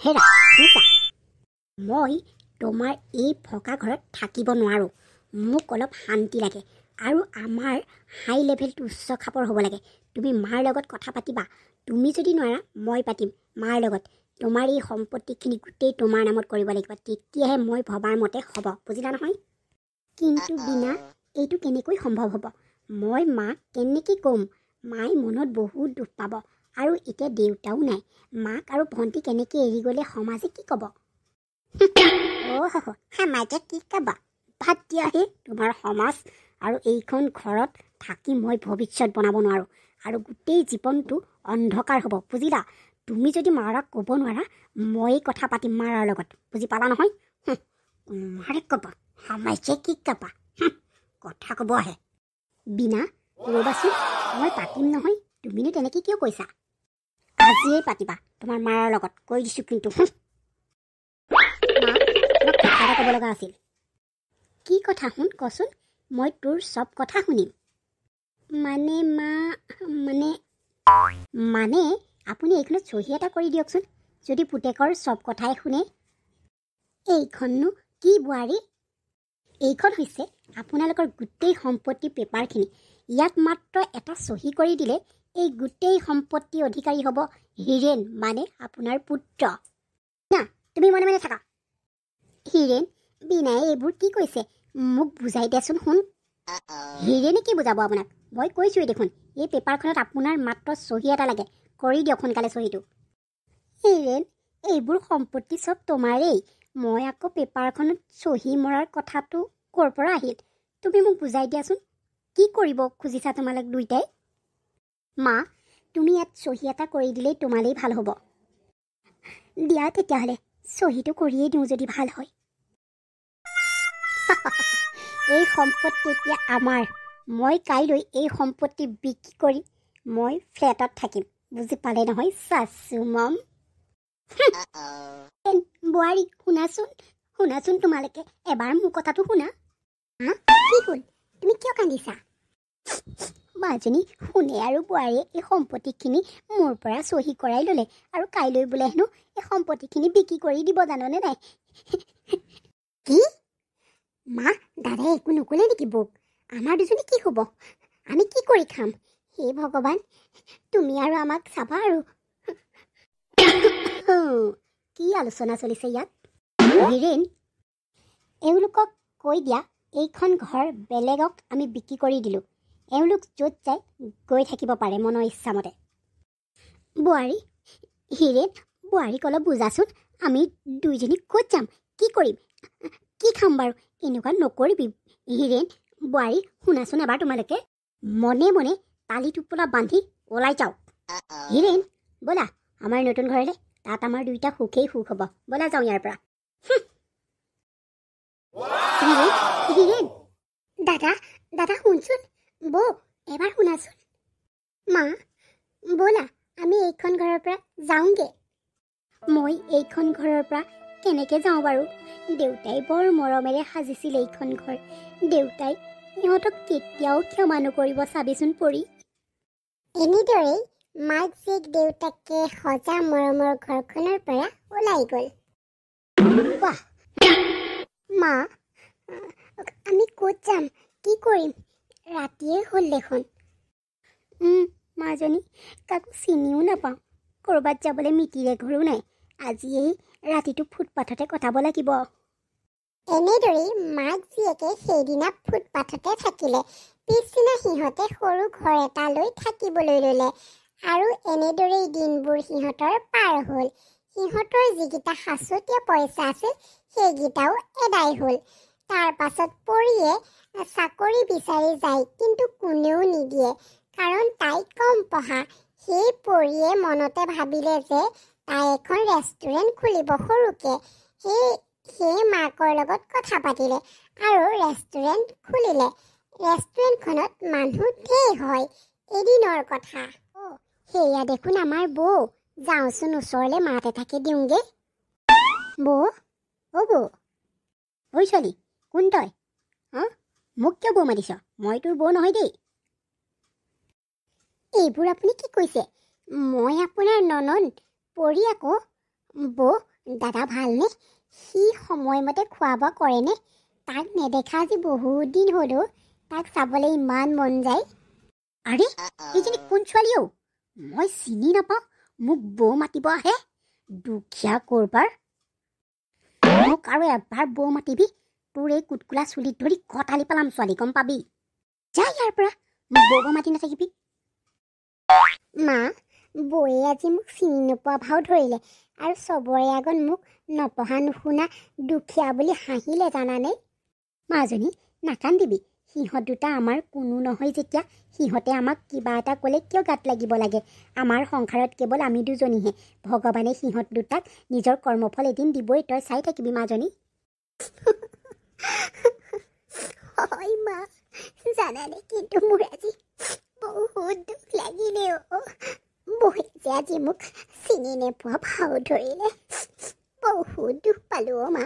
হেৰা শুনিছা, মই তোমাৰ এই ফকা ঘৰত থাকিব নোৱাৰোঁ। মোক অলপ শান্তি লাগে আৰু আমাৰ হাই লেভেলটো উচ্চ খাপৰ হ'ব লাগে। তুমি মাৰ লগত কথা পাতিবা। তুমি যদি নোৱাৰা মই পাতিম মাৰ লগত। তোমাৰ এই সম্পত্তিখিনি গোটেই তোমাৰ নামত কৰিব লাগিব, তেতিয়াহে মই ভবাৰ মতে হ'ব, বুজিলা নহয়? কিন্তু বিনা, এইটো কেনেকৈ সম্ভৱ হ'ব? মই মাক কেনেকৈ ক'ম? মায়ে মনত বহুত দুখ পাব। আৰু এতিয়া দেউতাও নাই। মাক আৰু ভণ্টি কেনেকৈ এৰি গ'লে সমাজে কি ক'ব? সমাজে কি ক'ব? ভাত দিয়াহে তোমাৰ সমাজ। আৰু এইখন ঘৰত থাকি মই ভৱিষ্যত বনাব নোৱাৰোঁ আৰু গোটেই জীৱনটো অন্ধকাৰ হ'ব, বুজিলা? তুমি যদি মাৰাক ক'ব নোৱাৰা, ময়ে কথা পাতিম মাৰাৰ লগত, বুজি পালা নহয়? মাৰে ক'ব সমাজে কি ক'বা, কথা ক'ব আহে। বিনা ৰ'বাচোন, মই পাতিম নহয়। তুমিনো তেনেকৈ কিয় কৈছা? আজিয়েই পাতিবা তোমাৰ মাৰাৰ লগত, কৈ দিছোঁ কিন্তু। মা, তোমাক কথা এটা ক'ব লগা আছিল। কি কথা শুন, কচোন। মই তোৰ চব কথা শুনিম। মানে আপুনি এইখনত চহী এটা কৰি দিয়কচোন, যদি পুতেকৰ চব কথাই শুনে। এইখননো কি বোৱাৰী? এইখন হৈছে আপোনালোকৰ গোটেই সম্পত্তিৰ পেপাৰখিনি। ইয়াত মাত্ৰ এটা চহী কৰি দিলে এই গোটেই সম্পত্তিৰ অধিকাৰী হ'ব হীৰেণ, মানে আপোনাৰ পুত্ৰ। না, তুমি মনে মনে থাকা। হীৰেণ, বিনায়ে এইবোৰ কি কৈছে মোক বুজাই দিয়াচোন শুন। হীৰেণে কি বুজাব আপোনাক? মই কৈছোঁৱেই দেখোন, এই পেপাৰখনত আপোনাৰ মাত্ৰ চহী এটা লাগে। কৰি দিয়ক সোনকালে চহীটো। হীৰেণ, এইবোৰ সম্পত্তি চব তোমাৰেই। মই আকৌ পেপাৰখনত চহী মৰাৰ কথাটো ক'ৰ পৰা আহিল? তুমি মোক বুজাই দিয়াচোন, কি কৰিব খুজিছা তোমালোক দুইটাই? মা, তুমি ইয়াত চহী এটা কৰি দিলেই তোমালেই ভাল হ'ব। দিয়া তেতিয়াহ'লে চহীটো কৰিয়েই দিওঁ যদি ভাল হয়। এই সম্পত্তি এতিয়া আমাৰ। মই কাইলৈ এই সম্পত্তি বিক্ৰী কৰি মই ফ্লেটত থাকিম, বুজি পালে নহয় চাচু মম? বোৱাৰী, শুনাচোন তোমালোকে, এবাৰ মোৰ কথাটো শুনা। কি হ'ল? তুমি কিয় কান্দিছা? মাজনী, শুনে আৰু বোৱাৰীয়ে এই সম্পত্তিখিনি মোৰ পৰা চহী কৰাই ল'লে আৰু কাইলৈ বোলে হেনো এই সম্পত্তিখিনি বিক্ৰী কৰি দিব, জাননে নাই? কি? মা, দাদাই একো নক'লে নেকি বৌক? আমাৰ দুজনী কি হ'ব? আমি কি কৰি খাম? হে ভগৱান, তুমি আৰু আমাক চাবা আৰু। কি আলোচনা চলিছে ইয়াত? হীৰেণ, এওঁলোকক কৈ দিয়া এইখন ঘৰ বেলেগক আমি বিক্ৰী কৰি দিলোঁ। এওঁলোক য'ত যায় গৈ থাকিব পাৰে মনৰ ইচ্ছামতে। বোৱাৰী, হীৰেণ, বোৱাৰীক অলপ বুজাচোন। আমি দুইজনী ক'ত যাম? কি কৰিম? কি খাম বাৰু? এনেকুৱা নকৰিবি হীৰেণ। বোৱাৰী, শুনাচোন এবাৰ তোমালোকে। মনে মনে তালি টোপোলা বান্ধি ওলাই যাওক। হীৰেণ, ব'লা আমাৰ নতুন ঘৰলৈ, তাত আমাৰ দুইটা সুখেই সুখ হ'ব। ব'লা যাওঁ ইয়াৰ পৰা। হীৰেণ, দাদা শুনচোন। বৌ, এবাৰ শুনাচোন। মা, ব'লা আমি এইখন ঘৰৰ পৰা যাওঁগে। মই এইখন ঘৰৰ পৰা কেনেকৈ যাওঁ বাৰু? দেউতাই বৰ মৰমেৰে সাজিছিল এইখন ঘৰ। দেউতাই ইহঁতক কেতিয়াও ক্ষমা নকৰিব চাবিচোন পৰি। এনেদৰেই মাক জীয়েক দেউতাকে সজা মৰমৰ ঘৰখনৰ পৰা ওলাই গ'ল। বাহ! মা, আমি ক'ত যাম? কি কৰিম? ৰাতিয়ে হ'ল দেখোন। মাজনী, কাকো চিনিও নাপাওঁ। ক'ৰবাত যাবলৈ মিতিৰে ঘৰো নাই। আজি এই ৰাতিটো ফুটপাথতে কটাব লাগিব। এনেদৰেই মাক জীয়েকে সেইদিনা ফুটপাথতে থাকিলে। পিছদিনা সিহঁতে সৰু ঘৰ এটা লৈ থাকিবলৈ ল'লে আৰু এনেদৰেই দিনবোৰ সিহঁতৰ পাৰ হ'ল। সিহঁতৰ যিকেইটা সাঁচতীয়া পইচা আছিল সেইকেইটাও এদায় হ'ল। তাৰ পাছত পৰিয়ে চাকৰি বিচাৰি যায়, কিন্তু কোনেও নিদিয়ে, কাৰণ তাই কম পঢ়া। সেই পৰিয়ে মনতে ভাবিলে যে তাই এখন ৰেষ্টুৰেণ্ট খুলিব সৰুকে। সেই মাকৰ লগত কথা পাতিলে আৰু ৰেষ্টুৰেণ্ট খুলিলে। ৰেষ্টুৰেণ্টখনত মানুহ ঢেৰ হয়। এদিনৰ কথা। সেয়া দেখোন আমাৰ বৌ। যাওঁচোন ওচৰলৈ মাত এটাকে দিওঁগে। বৌ, বৌ। ঐ ছোৱালী, কোন তই? মোক কিয় বৌ মাতিছ? মই তোৰ বৌ নহয় দেই। এইবোৰ আপুনি কি কৈছে? মই আপোনাৰ ননন পৰি আকৌ। বৌ, দাদা ভালনে? সি সময়মতে খোৱা বোৱা কৰেনে? তাক নেদেখা আজি বহুত দিন হ'লেও তাক চাবলৈ ইমান মন যায়। আৰে এইজনী কোন ছোৱালী অ? মই চিনি নাপাওঁ। মোক বৌ মাতিব আহে। দুখীয়া কৰবাৰ। মোক আৰু এবাৰ বৌ মাতিবি, তোৰ এই কুটকুলা চুলিত ধৰি কটালি পেলাম ছোৱালী, গম পাবি? যা ইয়াৰ পৰা, মোক বৌ মাতি নাথাকিবি। মা, বৌয়ে আজি মোক চিনি নোপোৱা ভাও ধৰিলে আৰু চবৰে আগত মোক নপঢ়া নুশুনা দুখীয়া বুলি হাঁহিলে, জানানে? মাজনী নাকান্দিবি। সিহঁত দুটা আমাৰ কোনো নহয় যেতিয়া সিহঁতে আমাক কিবা এটা ক'লে কিয় গাত লাগিব লাগে? আমাৰ সংসাৰত কেৱল আমি দুজনীহে। ভগৱানে সিহঁত দুটাক নিজৰ কৰ্মফল এদিন দিবই, তই চাই থাকিবি মাজনী। হয় মা, জানানে কিন্তু মোৰ আজি বহুত দুখ লাগিলে অ। বৌয়ে যে আজি মোক চিনি নোপোৱা ভাও ধৰিলে, বহুত দুখ পালো অ মা।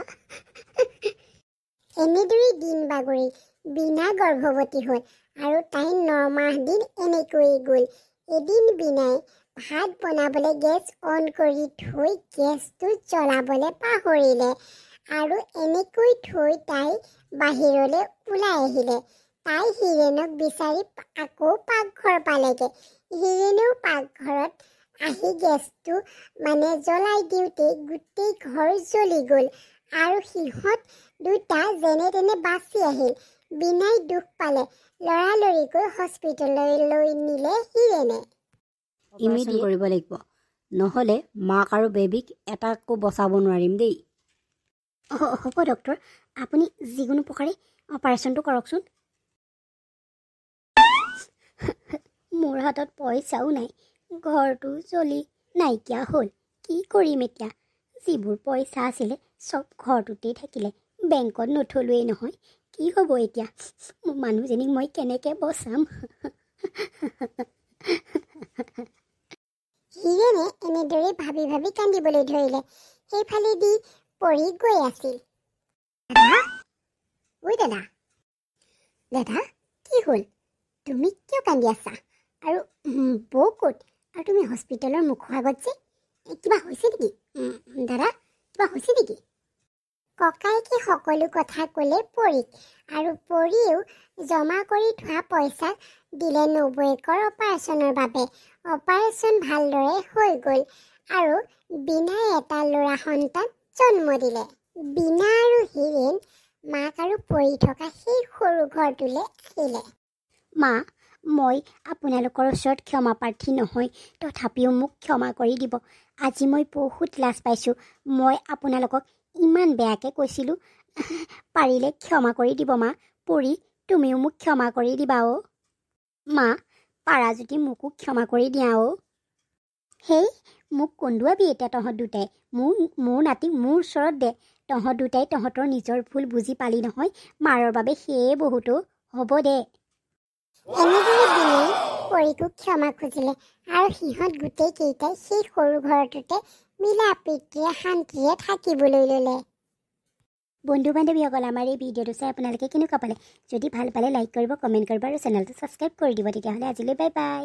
এনেদৰে দিন বাগৰি বিনা গৰ্ভৱতী হ'ল আৰু তাই 9 মাহ দিন এনেকৈয়ে গ'ল। এদিন বিনাই ভাত বনাবলৈ গেছ অন কৰি থৈ গেছটো জ্বলাবলৈ পাহৰিলে আৰু এনেকৈ থৈ তাই বাহিৰলৈ ওলাই আহিলে। তাই হীৰেণক বিচাৰি আকৌ পাকঘৰ পালেগে। হীৰেণেও পাকঘৰত আহি গেছটো জ্বলাই দিওঁতে গোটেই ঘৰ জ্বলি গ'ল আৰু সিহঁত দুটা যেনে তেনে বাচি আহিল। বিনাই দুখ পালে। লৰালৰিকৈ হস্পিটেললৈ লৈ নিলে হীৰেণে। ইমিডিয়েট কৰিব লাগিব, নহ'লে মাক আৰু বেবীক এটাকো বচাব নোৱাৰিম দেই। হ'ব ডক্টৰ, আপুনি যিকোনো প্ৰকাৰে অপাৰেশ্যনটো কৰকচোন। মোৰ হাতত পইচাও নাই, ঘৰটো জ্বলি নাইকিয়া হ'ল। কি কৰিম এতিয়া? যিবোৰ পইচা আছিলে চব ঘৰটোতেই থাকিলে, বেংকত নথলোৱেই নহয়। কি হ'ব এতিয়া? মোৰ মানুহজনীক মই কেনেকৈ বচাম? হীৰেণে এনেদৰে ভাবি ভাবি কান্দিবলৈ ধৰিলে। সেইফালেদি পৰি গৈ আছিল। দাদা, ঐ দাদা, দাদা কি হ'ল? তুমি কিয় কান্দি আছা? আৰু বৌ ক'ত? আৰু তুমি হস্পিটেলৰ মুখৰ আগত যে, কিবা হৈছে নেকি? দাদা কিবা হৈছে নেকি? ককাইকে সকলো কথা ক'লে পৰীক আৰু পৰীয়েও জমা কৰি থোৱা পইচা দিলে নবৌয়েকৰ অপাৰেশ্যনৰ বাবে। অপাৰেশ্যন ভালদৰে হৈ গ'ল আৰু বিনাই এটা ল'ৰা সন্তান জন্ম দিলে। বিনা আৰু হীৰেণ মাক আৰু পৰি থকা সেই সৰু ঘৰটোলৈ আহিলে। মা, মই আপোনালোকৰ ওচৰত ক্ষমা প্ৰাৰ্থী নহয়, তথাপিও মোক ক্ষমা কৰি দিব। আজি মই বহুত লাজ পাইছোঁ। মই আপোনালোকক ইমান বেয়াকৈ কৈছিলোঁ। পাৰিলে ক্ষমা কৰি দিব মা। পৰি, তুমিও মোক ক্ষমা কৰি দিবা অ' মা। পাৰা যদি মোকো ক্ষমা কৰি দিয়া অ'। হেই, মোক কন্দুৱাবি এতিয়া তহঁত দুটাই। মোৰ নাতি মোৰ ওচৰত দে। তহঁত দুটাই তহঁতৰ নিজৰ ভুল বুজি পালি নহয়, মাৰৰ বাবে সেয়ে বহুতো। হ'ব দে। এনেদৰে বিনাই পৰীকো ক্ষমা খুজিলে আৰু সিহঁত গোটেই কেইটাই সেই সৰু ঘৰটোতে মিলা প্ৰীতিৰে শান্তিৰে থাকিবলৈ ল'লে। বন্ধু বান্ধৱীসকল, আমাৰ এই ভিডিঅ'টো চাই আপোনালোকে কেনেকুৱা পালে? যদি ভাল পালে লাইক কৰিব, কমেণ্ট কৰিব আৰু চেনেলটো ছাবস্ক্ৰাইব কৰি দিব। তেতিয়াহ'লে আজিলৈ বাই বাই।